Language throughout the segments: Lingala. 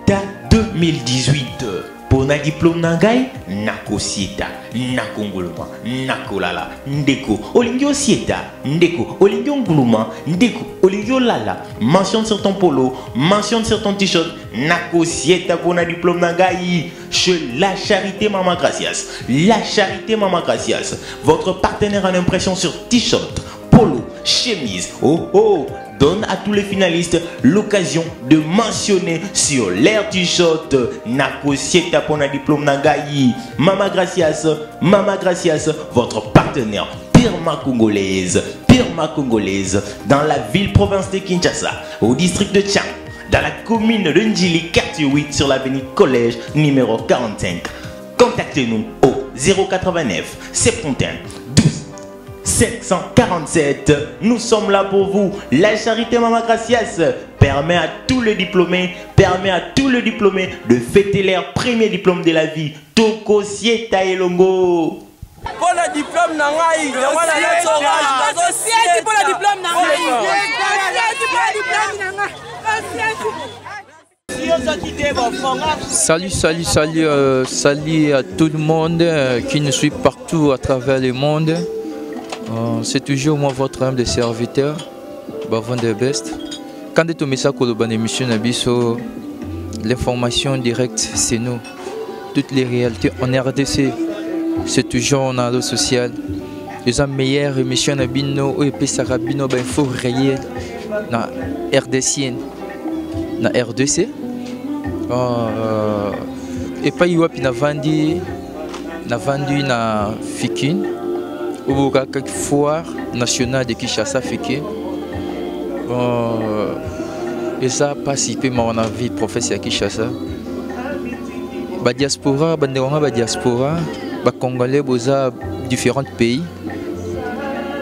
Ta 2018 pour na diplôme nangai nako sieta nako nguluma nako lala ndeko olingio sieta ndeko olingio nguluma ndeko olingio lala mention sur ton polo mention sur ton t-shirt nako sieta pour na diplôme nangai chez La Charité Mama Gracias. La Charité Mama Gracias, votre partenaire en impression sur t-shirt, polo, chemise, donne à tous les finalistes l'occasion de mentionner sur leur t-shirt Nako Sieta pour un diplôme Nangaï. Mama Gracias, votre partenaire Pirma Congolaise, dans la ville-province de Kinshasa, au district de Tchang, dans la commune de Ndjili, quartier 8, sur l'avenue Collège, numéro 45. Contactez-nous au 089 71 747. Nous sommes là pour vous. La Charité Mama Gracias permet à tous les diplômés de fêter leur premier diplôme de la vie. Toko Sieta Elongo. Pour le diplôme nangai, Salut à tout le monde qui nous suit partout à travers le monde. C'est toujours moi votre âme de serviteur, Bavon de Best. Quand tu mets ça pour l'émission Nabiso, l'information directe c'est nous. Toutes les réalités en RDC, c'est toujours dans le social. Les meilleures émissions Nabino, OEP Sarabino, info réel dans RDC. Dans RDC. Et pas Iwapi na vendu na Fikin. Au quelques foire nationale de Kinshasa Fikin. Et ça a participé à mon vie professeur à Kinshasa. La diaspora, la diaspora, les Congolais boza différents pays.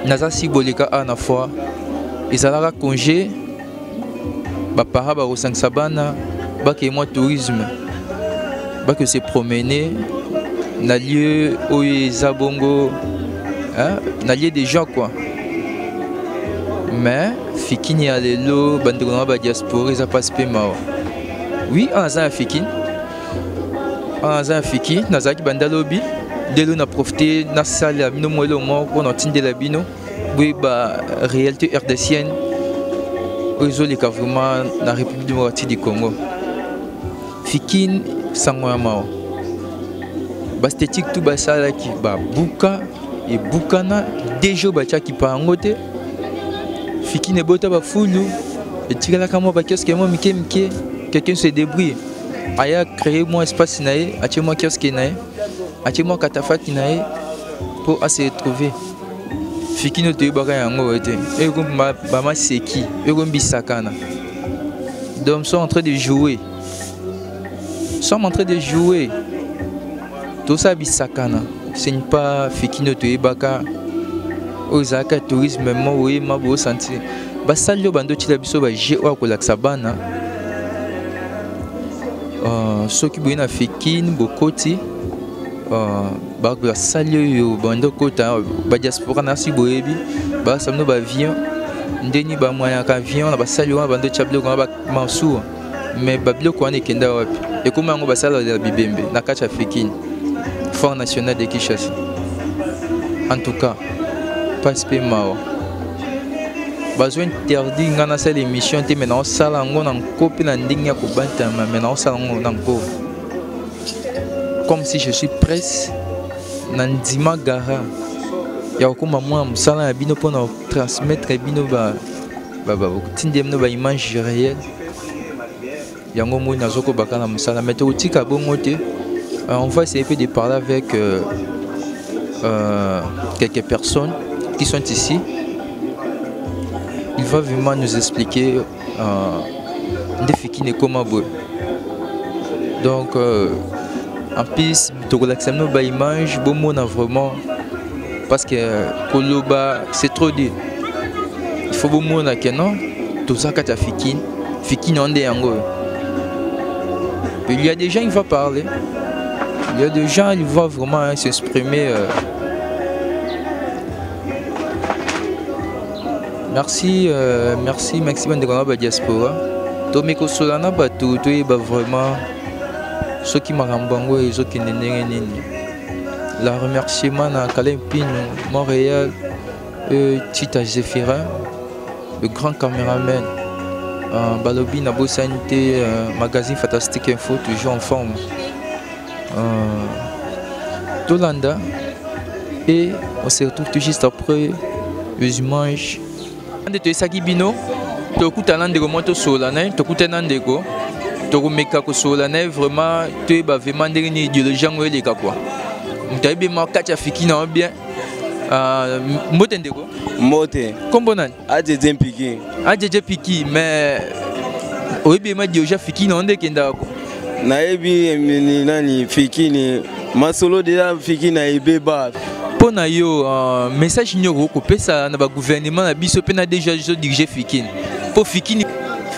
Naza si bolika à la fois. Ils allaient congé. Les parents ba osang sabana, ba que moi tourisme, ba que c'est promener, na lieu où ils abongo, na lieu des gens quoi. Mais Fikini a les lots, bandegona ba diaspora, ils a pas spé mao. Oui, on a un Fikini. On a un Fikini, Nazaki bandalobi, de l'eau na profité, na salle, no moelo mo, on a tindé la bino, oui ba réalité rdcienne. Ils ont vraiment la République démocratique du Congo. Fikin Sangoyamao. Bastétique tout basala qui ba buka et bukana déjà bacha qui pa ngote. Fikin et bota ba foulou et tigala kamo ba qu'est-ce que moi mike quelqu'un se débrouille. Aya créer moi espace naé, atie moi qu'est-ce que naé. Atie moi katafaki naé pour se trouver. Fikino te baka yango ete eko bama seki eko bisakana donc sont en train de jouer tout ça bisakana ce n'est pas Fikino te baka ozaka tourisme mo oui ma bo sentir basalio bando tila biso ba je wa ko laksa bana soki boina Fikine bokoti basalio yo bando kota ba diaspora na si boyebi ba samno ba avion ndeni ba moyen ka avion na basalio na bando chablo ko ba mansou mais bablo ko ane kenda wapi e kuma ngo basala de bibembe na kacha Fikine Fort national de Kinshasa en tout cas pas spémao besoin interdit ngana cette émission te maintenant sala ngo na copie na ndinga ko bantama maintenant sala ngo na ko comme si je suis presse Nandima Gara. Il y a comme moi musala ya bino pour transmettre bino ba tindemno ba image réelle. Yango mo nazoko bakana musala mais to tika bongo te. On va essayer de parler avec quelques personnes qui sont ici. Il va vraiment nous expliquer Ndefiki comment beau. Donc en plus, tu relaxes nos images, bon mot vraiment parce que Koloba c'est trop dit. Il faut bon mot là que non, tout ça quand tu as Fikine on est en gros. Il y a des gens qui vont parler, il y a des gens qui vont vraiment s'exprimer. Merci Maxime de la diaspora. tomeko solana bato toyeba vraiment soki makambo yango ezokende ndenge nini. La remerciement na Kalem Pino Montréal, Tita Zéphirin, le grand caméraman, Balobi Nabo Sanité, magazine Fantastique Info, toujours en forme, Tolanda, et on se retrouve tout juste après le dimanche. De Saki Bino, Tokuta Nandego Moto Solana, Tokuta Nandego, Tokumeka Solana, vraiment, tu es vraiment une idéologie en les quoi. Mutabi Makacha Fikina bien. Mote ndeko? Mote. Kombo nani? Adjedje Piki. Adjedje Piki, mais oyebi ma dioja Fikina onde kenda ko. Na ebi nani Fikini masolo de Fikina ebeba. Pona yo message nyoko ko pesa na ba gouvernement na biso pe na déjà jo diriger Fikini. Po Fikini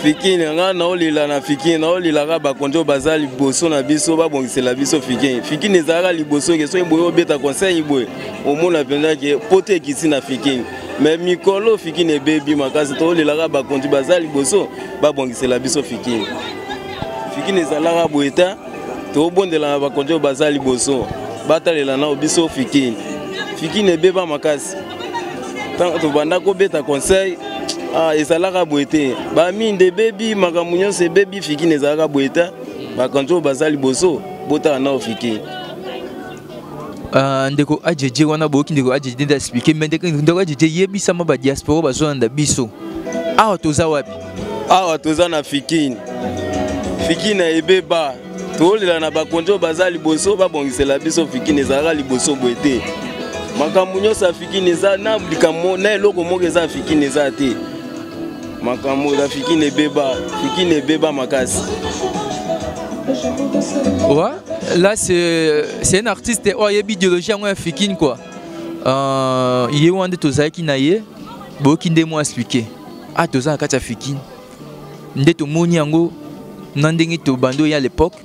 Fikini nga na olila na Fikini na olila ka ba konjo bazali boso na biso ba bongisela biso Fikini. Fikini ezaka liboso ke so boyo beta conseil boy. Omona penda ke pote kisi na Fikini. Mais mikolo Fikini baby makasi to olila ka ba konjo bazali boso ba bongisela biso Fikini. Fikini ezalaka boeta to bondela ba konjo bazali boso. Batalela na biso Fikini. Fikini beba makasi. Tant to banda ko beta conseil ezalaka boete ba minde baby makamunyo se baby Fikini ezalaka boeta ba kanto bazali boso bota na Fikini ndeko Adjedje wana boki ndeko Adjedje nda expliquer mais ndeko Adjedje yebisa ma ba diaspora bazolanda biso awa toza wapi awa toza na Fikini Fikini ebeba tolela na ba konjo bazali boso ba bongisela biso Fikini ezalaka liboso boete makamunyo sa Fikini za na blikamo na eloko moke za Fikini za te Makambo la Fikini beba makasi. Ouais, là c'est un artiste oh il y a biologie en Fikini quoi. Il y a un de tous qui naie, beaucoup de moi expliquer. Ah tous ans quand Fikini. Ndeto moni yango nandingi to bando ya l'époque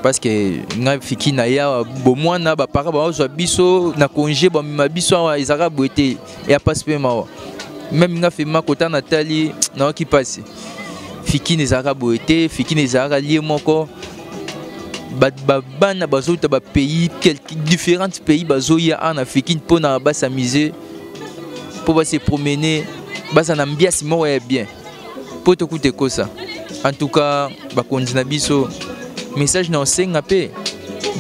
parce que nga Fikini na ya bo mwana ba para ba zo biso na congé ba ma biso wa izaka boete ya passe paiement. Même nga fait ma kota Nathalie na qui passe Fikini ezaka boete Fikini ezaka lié moko bana bazota ba pays quelques différents pays bazoya en Fikini pour na ba s'amuser pour se promener ba ça ambiance mo ya bien pour te coûter quoi ça en tout cas ba konzina biso message na senga pe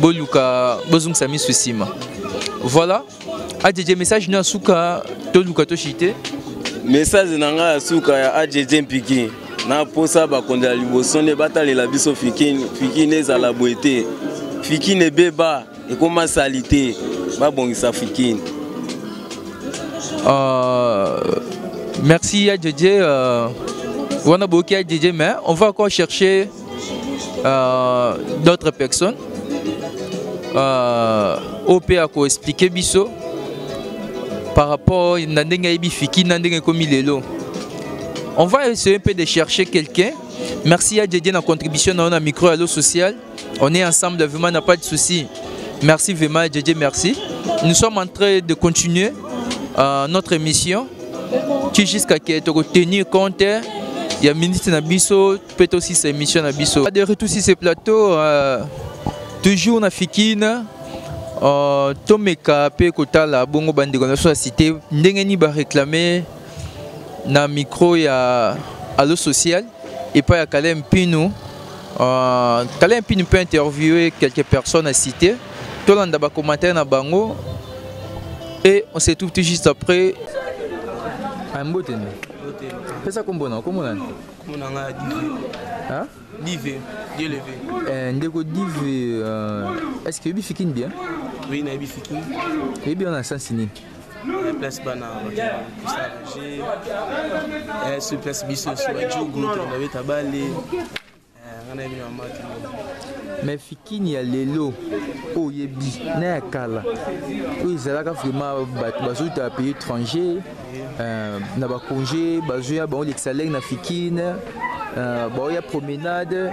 boluka bozung sami susima voilà Adjedje message na suka to luka to chité message nanga suka ya Adjedje Piki na posa ba konda liboso ne batalela biso Fikini ezala boete Fikini beba e koma salite ba bongisa Fikini merci Adjedje on a beaucoup Adjedje mais on va encore chercher d'autres personnes OP a ko expliquer biso par rapport à Fikini comme lelo. On va essayer un peu de chercher quelqu'un. Merci à Adjedje dans la contribution dans un micro à l'eau social. On est ensemble, vraiment, n'a pas de souci. Merci vraiment Adjedje, merci. Nous sommes en train de continuer notre émission. Qui jusqu'à tenir compte, il y a ministre Nabiso, peut-être aussi cette émission Nabiso. De retour sur ce plateau, toujours na Fikini. Tomeka pe kotala bongo bandeko na so cité ndenge ni ba réclamer na micro ya allo social et pas ya Kalem Pino Kalem Pino peut interviewer quelques personnes à citer tolanda ba commentaire na bango et on se trouve tout juste après un mot de pesa kombona komona Monanga hein Dive, Dieu levé. Ndeko Dive, est-ce que tu Fikini bien? Oui, Nabi Fikini. Et bien on a sens ni. Place bana, j'ai sur place biso sur Joe Group, on avait tabalé. On a mis en mode. Mais Fikini a lelo, oh yebi, na kala. Oui, c'est là que vraiment bazo ta pays étranger, na ba congé, bazo ya ba l'excellent na Fikini. Bah il y a promenade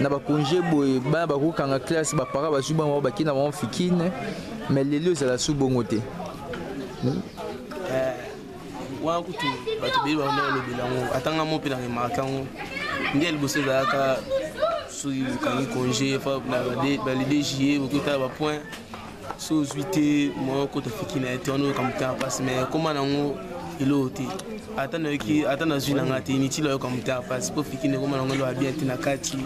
na ba congé boy ba ba ko kanga classe ba para ba suba ba kina ba Fikini mais les lieux ça la sous bongoté wa kutu ba to be ba no lo bilango atanga mo pe na makango ndia liboso ezalaka soki okangi congé balide juillet okotala bapoint so ozwi te moko tofiki na ye te wana oyoka motema mpasi mais koma nango eloo te ata nazwi na nga te inutile oyoka motema mpasi mpo fiki nde koma nango eloa bien te na kati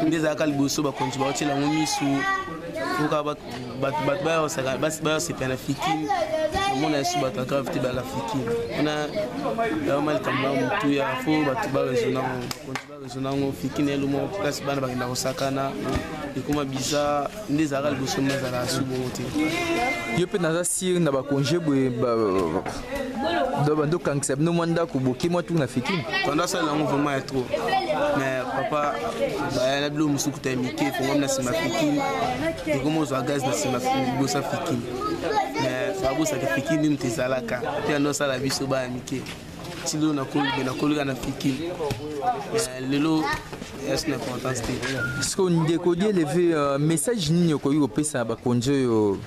nde ezalaka liboso bakonzi baotiela yango misu foka bato bayosepela na fikini omona esu bato agrave te bala fikini wana yama likambo ya motuya fo bato barezonango bakonzi barezonango fikini elomo place bana bakenda kosakana ekoma biza nde ezalaka liboso mo ezalaka su bongo te yo mpe naza sire na bakonge boye bando kangisa bino mwa ndako boke mwa tuna fikini tanda sala yango vraiment ya trop mais papa bayana bilo mosusu kuta ya mike fongami na nsima fikini ekoma ozwa gaz na nsima liboso fikini mais babosaka fikini nini te ezalaka mpe yando osala biso baya mike ti lelo nakolika na fikini lelo esi na importance te ceque ndeko di eleve message nini okoki kopesa na bakonzi oyo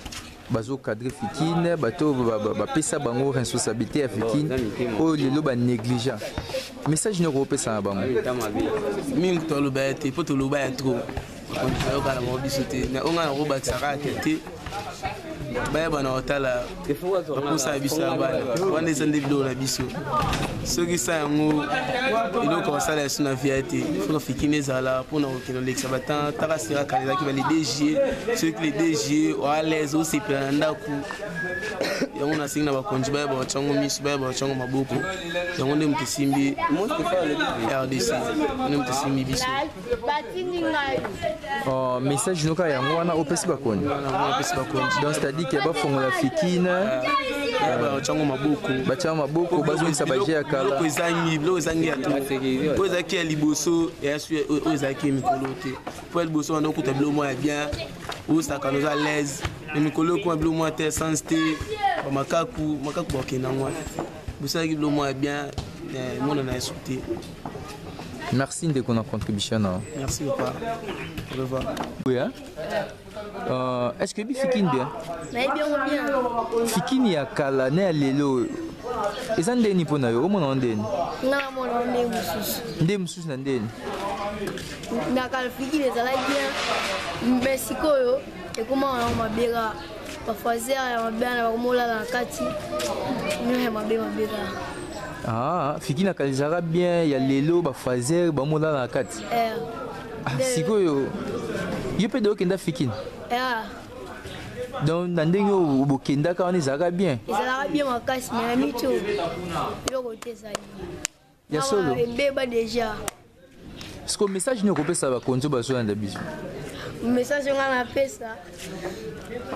bazokadre fikine bato bapesa bango responsabilité ya fikine oyo lelo banégligent message nini okopesa na bango mingi toloba ya te mpo toloba ya trop oyokana bango biso te mais onga na kobakisaka ake te bayeba na otala baposa ya biso ya bana wana eza nde biloko na biso soki sa yango eloko basala yaso na via te foka fikini ezala mpona kokende olekisa batan taka sira kala ezalaki ba le 2 juillet soki le 2 juillet oalaise osepela na ndako yango nasengi na bakonzi bayeba batyango miso bayeba batyango maboko yango nde moto esimbi rdc nde moto esimbi biso message noka yango wana opesi bakonzi donc c'est-à-dire ke bafongola fikine batyango maboko bazongisa baje ya kala biloko ezangi ya to oyo ezalaki ya liboso oyo ezalaki ya mikolo te po ya liboso wana okuta biloko mwa ya bien osakana oza laise me mikolo okoma biloko mwa te essence te bamakaku bakenda ngo liboso ezalaki biloko mwa ya bien emonana esu te. Merci ndeko na contribution na. Merci papa. Au revoir. Oui hein? Est-ce que Fikine bien? Bien. Fikine ya kala ne lelo. Eza ndeni pona yo omona ndeni? Na mona ndeni mususu. Ndeni mususu na ndeni. Na kala Fikine ezala bien. Mesikoyo ekoma na mabera. Bafazia ya mabana bakomola na kati. Nyo mabera. Ah, Fikine akalizaka bien ya lelo bafazer bamola na kati. Sikoyo yo pe do kenda Fikine. Donc ndenge yo bokenda ka on ezaka bien. Ezalaka bien makasi mais mito. Yo kote ça. Ya solo. Mbeba déjà. Est-ce que message ni kopesa ba konzo baso na biso? Message ngana pesa.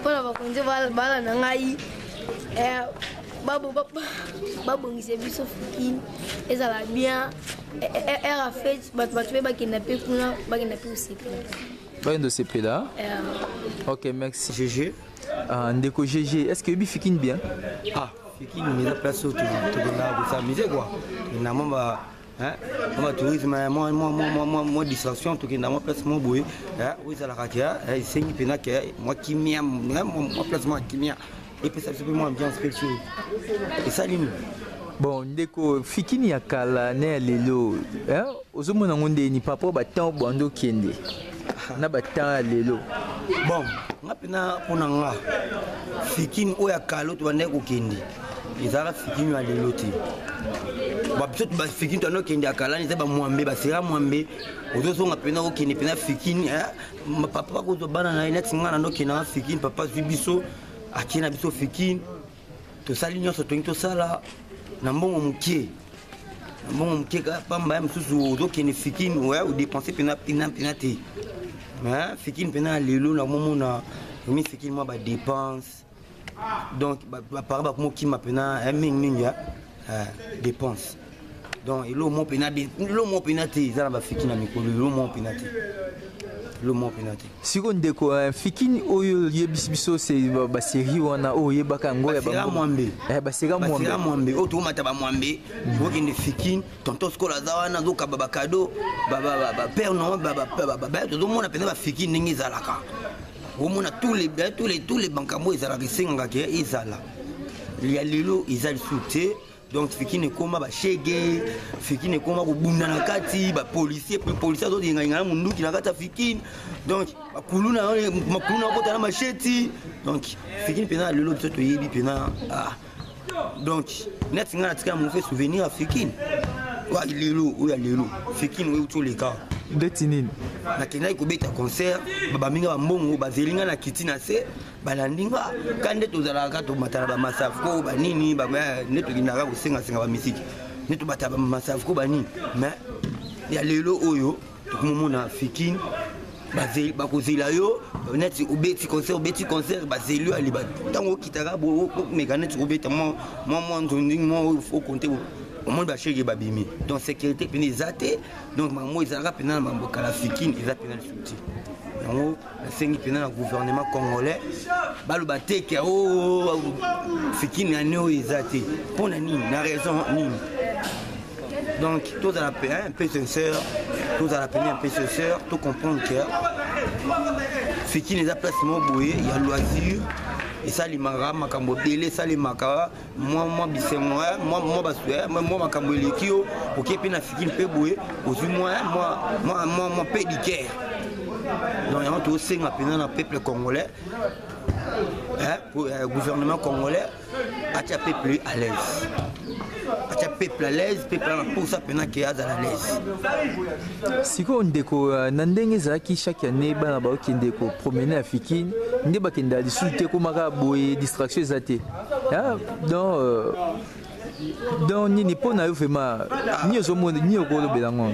Pona ba konzo bala na ngai. Babongise biso Fikine ezala bien era fait batu bakenda pe kuna bakenda pe osepela bakenda osepela. Ok, merci GG. Ndeko GG, est-ce que Fikine bien? Fikine mise à place au de s'amuser quoi. Finalement moi tourisme moi distraction tout qui n'a place mon boy oui ça la ratia et c'est qui pena que moi qui moi place moi qui et puis ça c'est vraiment ambiance spéciale et ça ligne bon ndeko Fikine ya kala ne lelo ozomona ngonde ni papa batant bondo kende na batant lelo bon ngapena pona nga Fikine oya kala to bande ko kende ezara Fikine ya lelo ti ba biso ba Fikine to no kende akala ni ba mwambe ba sera mwambe ozo ngapena ko kende pena Fikine papa ko to bana na net ngana no kende Fikine papa biso akina biso Fikine to sali nyonso to sala na mbongo mukie ka pamba msusu okene Fikine o dépenser pena te mais Fikine pena lelo na momona mi Fikine moi ba dépense donc ba paraba ko kima pena mingi dépense donc elo mo pena te za ba Fikine na mikolo elo mo pena te le mot penalty. Si on déco Fikine oyo yebiso c'est ba série wana oyo baka ngo ya ba mwambe basira mwambe o to mata ba mwambe okende Fikine tonto skola za wana zoka ba cadeau ba père non ba to mona pena ba Fikine ningi zalaka o mona tous les bankambo ezalaka senga ke ezala ya lelo ezali soute donc fikine ekoma bashege fikine ekoma kobunda na kati bapolisier azodengainga na munduki na kati ya fikine donc makulu na okota na masheti donc fikine mpena lelo biso toyebi mpena donc neti nga natika mofe souvenir ya fikine lelo oyo ya lelo fikine oyo utoleka ndeti nini nakendaki kobeta concert babaminga bambongo bazelinga na kiti na se balandinga ka nde tozalaka tomatala bamasafuko banini nde tokendaka kosengasenga bamisiki nde tobata bamasafuko banini mais ya lelo oyo tokomomona fikine bakozela yo neti obeti concert bazeli yo aliba ntango okitaka omeka neti kobeta mwa nzondingi mwa oyo okonte omoni bashege babimi donc sécurité mpena eza te donc bango ezalaka mpena na bamboka la fikine eza mpena lisuti yango nasengi mpena na gouvernement congolais baloba teke fikine ane oyo eza te mpona nini na raison nini donc tozala un peu sincère tozala pena un peu sincère to comprendre que fikine eza place moko boye ya loisir esalimaka makambo ebele esalimaka mwa bisengo mwa makambo eleki yo oke mpe na fikine mpe boye ozwi mwa pédicare donc yango tosenga mpena na peuple congolais gouvernement congolais atia peuple à l'aise atia peuple à l'aise peuple ana mposa mpena ke azala à l'aise sikoyo ndeko na ndenge ezalaki chaque année bana baokende kopromene ya fikine nde bakenda lisusu te komaka boye distraction eza te donc nini mpo na yo vraiment nini ozomona nini okolobela ngo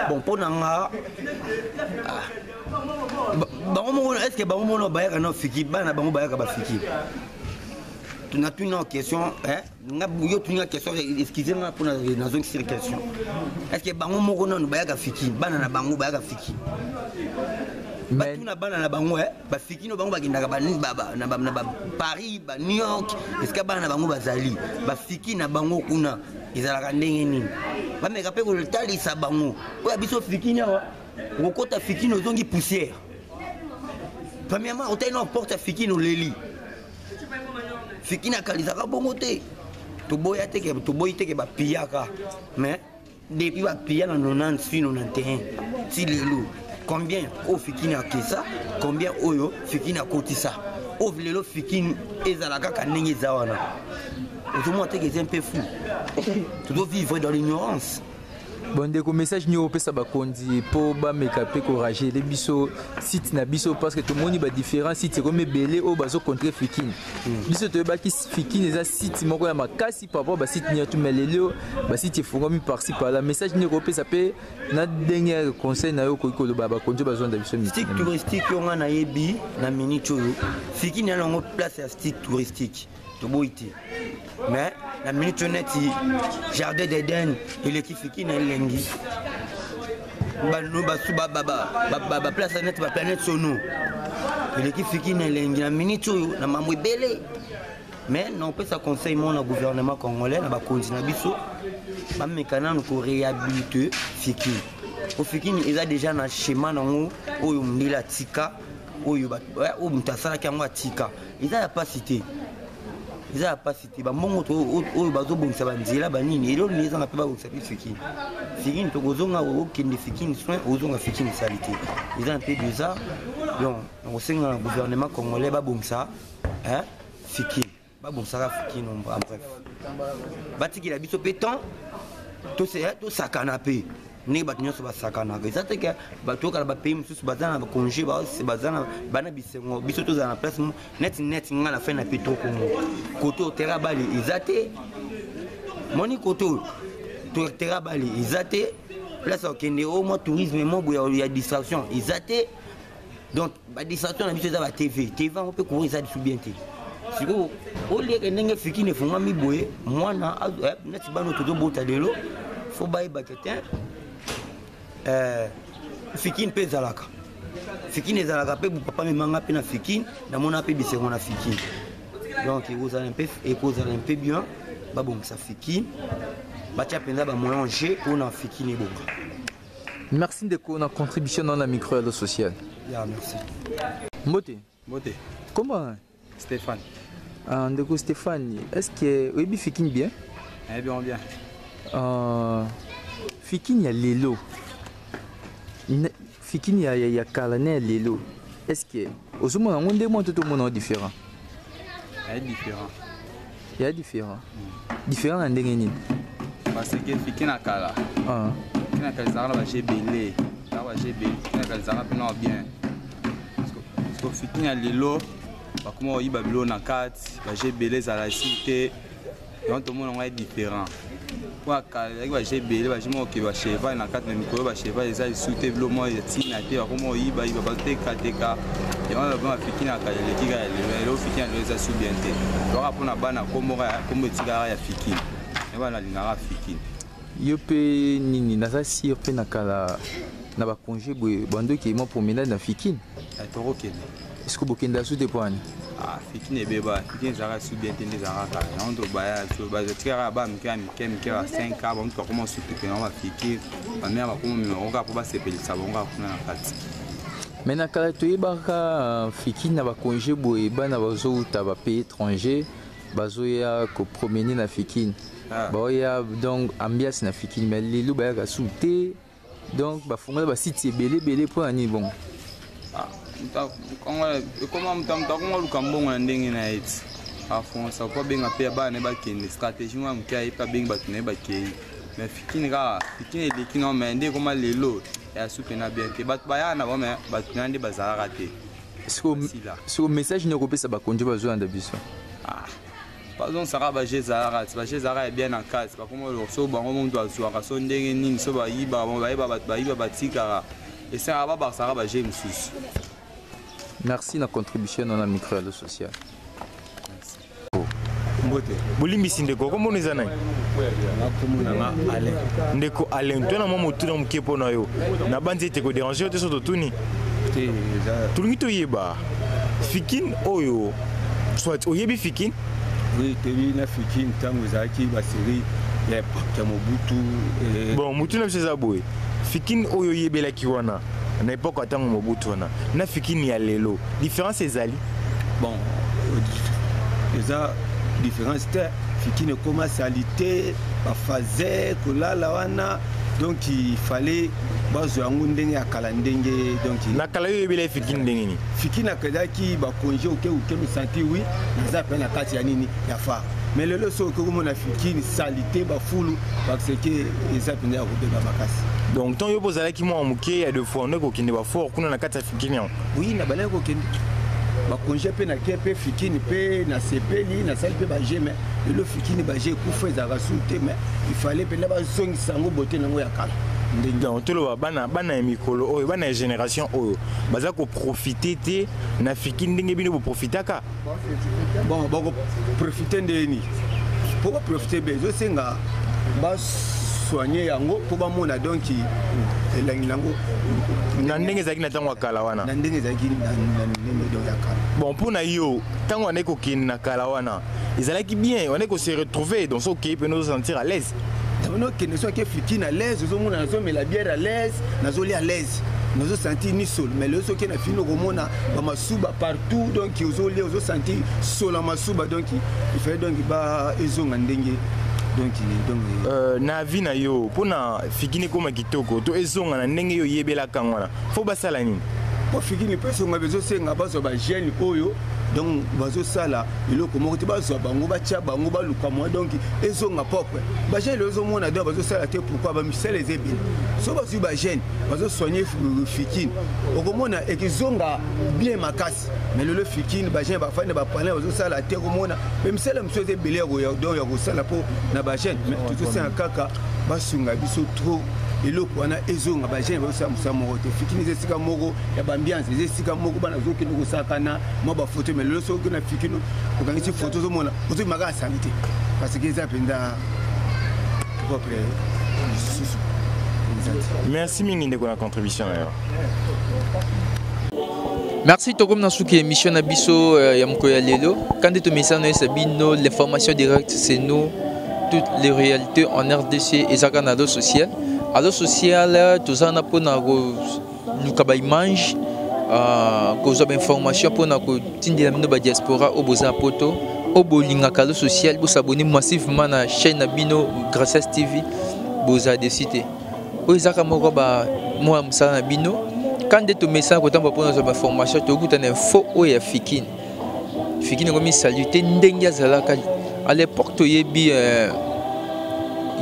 bon mpo na nga bango moko est ce que bango moko bayaka na fikine bana bango bayaka bafikine tunatuni na question yo tuni na question excusez moi pour nazongi sur question est ce que bango moko nanu bayaka fikine bana na bango bayaka fikine batuna bana na bango bafikine bango bakendaka na Paris ba New York est ce que bana na bango bazali bafikine na bango kuna ezalaka ndenge nini bameka mpe kotalisa bango oyo biso fikine awa okokota fikine ozongi poussière premièrement otali na porte fikine oleli fikine akalizaka bongo te toboyi teke bapiyaka mais depuis bapiya na 90 ti lelo combien oyo fikine akesa combien oyo fikine akotisa oyo lelo fikine ezala kaka ndenge eza wana ozomona teke eza mpe fou tozovivre dans l'ignorance bon ndeko message nio opesa bakonzi mpo bameka mpe koragele biso site na biso parce que tomoni badifferent site ekomi ebele oyo bazocontre fikine biso toyebaki fikine eza site moko ya makasi par rapport basite nyatu mais lelo basite efungwami parci par-là message nio kopesa mpe na dernier conseil na yo okoki koloba bakonzi oyo bazonda biso site touristique oyo nga nayebi na minute oyo fikine ya nango place ya site touristique toboyi te mais la minute neti jardin d'Eden eleki fikine elengi place neti baplanète sono eleki fikine elengi na minute oyo na mambo ebele mais naopesa conseil mo na gouvernement congolais na bakonzi na biso bameka nanu koréhabilite fikine po fikine eza déjà na schéma nango oyo mondele atika oyo moto asalaki yango atika eza ya pasi te eza ya pasi te bambongo oyo bazobongisa banzela banini elolo ezanga mpe babongisa mpe fikine tokozonga okende fikine soin ozonga fikine esali te eza mpe bizarre donc nakosenga na gouvernement congolais babongisa fikine babongisaka fikine en bref batikela biso mpe temps tosakana mpe ndenge bato nyonso basakanaka eza teke bato okala bapays mosusu baza na bacongé baza na bana bisengo biso tozala na place neti nga na fin na mpe tokomo kote otera bale eza te moni kote totera bale eza te place okende o mwa tourisme moboye ya distraction eza te donc badistraction na biso eza batv yango mpe kour eza lisu bien te sikoyo olieke ndenge fikine efungwami boye mwana neti bano tozobota lelo fo bayebake te fikine mpe ezalaka mpe papa memanga mpe na fikine namona mpe bisengo na fikine donc ekozala mpe bien babongisa fikine batia mpenza bamoyange mpona fikine ebonga merci ndeko na contribution dans la micro ya social ya merci mbote comment Stéphane ndeko Stéphane est-ce que oyebi fikine bien Eh bien, bien. Fikini ya lelo. Fikini ya kalane lelo. Est-ce que au moins on demande tout le monde différent? Elle est différent. Il y a différent. Différent en dernier. Parce que Fikini a kala. Fikini a kala zara va belé. Ça va belé. Fikini a kala zara pe non bien. Parce que Fikini a lelo. Bah comment il babilo na 4, va belé za la cité. Donc tout le monde est différent. Kwa kala va belé va mo ke va cheva na 4 mais ko va cheva les a souté blo mo tina te va comment il va ba te kateka. Et on va Fikini a kala les kiga le Fikini les a sous bien te. Donc après na bana comme tigara ya Fikini. Et voilà l'ingara Fikini. Yo pe nini na sa sir pe na kala na ba congé bando ki mo promenade na Fikini. A toro kene. Est-ce que bokenda sous te poani? Ah, Fikini est bébé, Fikini zara sous bien tendu zara ka. On doit baya so ba tigara ba mika 5 ka bon to comment surtout que on va Fikini. Ba mère va comme on va pour ba sepeli ça on va kuna na kati. Mais na kala to yebaka Fikini na ba congé boye bana bazo uta ba pays étranger bazo ya ko promener na Fikini. Ba ya donc ambiance na Fikini mais lelo ba ya souté donc ba fonga ba site belé pour ani bon. Ah, comment comment lu kambongo na ndenge na eti. Afon ça pas bien apé ba ne ba kende stratégie moi mkia pas bien ba tune ba kei. Mais Fikini est qui non mais ndé comment lelo ya soupe na bien te ba ya na ba mais ba tune ba zara raté. Sur message ne kopesa ba konjo ba zo anda biso. Ah. Par exemple, ça va chez Zara est bien en cas. C'est pas comme le so bango mon doit so so ndenge nini so ba yiba batikara. Et ça va ça va James. Merci na contribution dans la micro social. Mbote. Bulimbisi ndeko ko moniza nani? Na ale. Ndeko ale ntona mo motu na mkepo na yo. Na banzi te ko déranger te so to tuni. Te za. Tulungi to yeba. Fikini oyo. Soit oyebi Fikini. Oui, teli na Fikini tango zaki ba série ya Mobutu. Bon, Mobutu na biso boye. Fikini oyo yebela ki wana. Na époque atango Mobutu wana. Na Fikini ya lelo. Différence ezali. Bon, eza différence te Fikini commence à lutter, ba faisait kolala wana. Donc il fallait bazo yango ndenge ya kala ndenge donc na kala yo yebela Fikini ndenge ni. Fikini akadaki ba congé oke me senti oui na za pena kati ya nini ya fa. Mais le so ko mo na Fikini salité ba fulu parce que eza pena ya kobeba makasi. Donc ton yo bozala ki mo amuke ya deux fois ndeko kinde ba fort kuna na kati ya Fikini. Oui na bala ko kinde. Ba congé pe na kepe Fikini pe na sepeli na sali pe ba jeme le Fikini ba je ku feza ga sunte mais il fallait pe na ba songi sango boté nango ya kala. Donc tout le bana mikolo oyo bana génération oyo baza ko profiter te na Fikini ndenge bino bo profitaka. Bon ba ko profiter ndeni. Pour profiter bezo senga ba soigner yango pour ba mona donc elangi nango na ndenge zaki na tango kala wana. Na ndenge zaki na ndenge do ya kala. Bon pour na yo tango on est ko kin na kala wana. Ezalaki bien, on est ko se retrouver dans son pays pour nous sentir à l'aise. Non, que ne soit que Fikini à l'aise, nous sommes mais la bière à l'aise, nous sommes à l'aise, nous sommes sentis ni sol, mais le so qui n'a fini au monde, masuba partout, donc ils ont senti sol à masuba, donc il fait donc bah ils ont dengue, donc na vie na yo, pour na Fikini comme kitoko, to ils ont na dengue yo yebela kangwana, faut ba sala nini? Pour Fikini personne n'a besoin de nga baso ba jeune oyo. Donc bazo sala ilo ko moko bazo bango ba tia bango ba luka moi donc ezo nga propre ba jeune ezo mona do bazo sala te pourquoi ba misel ezebi so bazo ba jeune bazo soigner Fikini okomona ekizonga bien makasi mais le Fikini ba jeune ba fane ba parler bazo sala te komona même misel msoze belé ko do ya ko sala po na ba jeune mais tout ça kaka basunga biso trop eloko wana ezonga ba jeune bazo musa moko te Fikini zesika moko ya ba ambiance zesika moko bana zoki ko sakana mo ba photo mais le so que na Fikini ko ngisi photo zo mona ozo maga sanité parce que ça penda propre. Merci mingi de la contribution. Merci Tokom Nasuki émission Nabiso Yamkoya Lelo. Quand tu mets ça Sabino, l'information directe c'est nous toutes les réalités en RDC et Zaganado social. Alors social tout ça na pona go lukaba image ko zo information pona ko tindela mino ba diaspora au boza poto Obolinga Kalo social, vous s'abonnez massivement à la chaîne Nabino Gracias TV, vous avez décidé. Oizaka Moroba, moi, Moussa Nabino, quand tu message, quand tu as une information, tu as une info, où il y a Fikine. Fikine a mis saluté, Ndenga Zalaka. À l'époque, il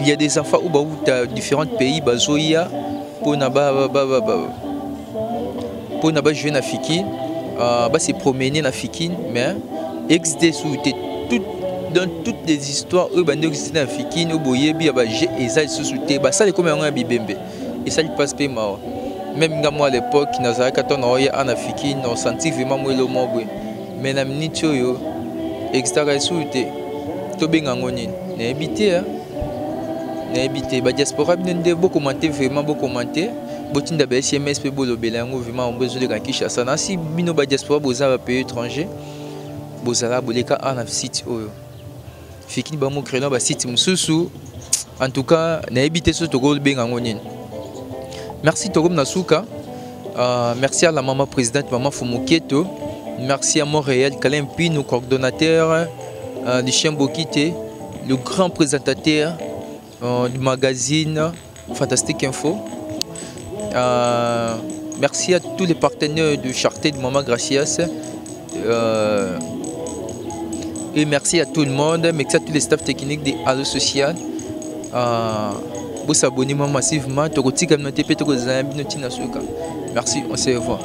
y a des enfants où différents pays, Bazoya, pour jouer na Fikine, se promener na Fikine, mais XD dans toutes les histoires, eux bandé existent na Fikine, Oboyebi, Abaje, et ça ils se soutaient, ça les comme un bibembe, et ça ils passent pas mal. Même moi à l'époque, Nazaré quand on a na Fikine, on sentit vraiment moi le mot, mais na minute yo, XD ils soutaient, to benga ngoni, na habité hein. La diaspora a beaucoup commenté, vraiment beaucoup commenté. Si vous avez SMS, vous avez besoin de Kinshasa. Si vous avez diaspora, vous avez un pays étranger, vous avez un site. Fikini ba mo créer un site mususu. En tout cas, na habité sur Togo benga ngoni. Merci Togo Nasuka. Merci à la maman présidente maman Fumuketo. Merci à Montréal Kalempi, nos coordonnateurs du Chien Bokite, le grand présentateur du magazine Fantastique Info. Merci à tous les partenaires de Charté de Maman Gracias. Et merci à tout le monde, merci à tous les staffs techniques de Allo Social. Vous abonnez massivement. Merci, on se revoit.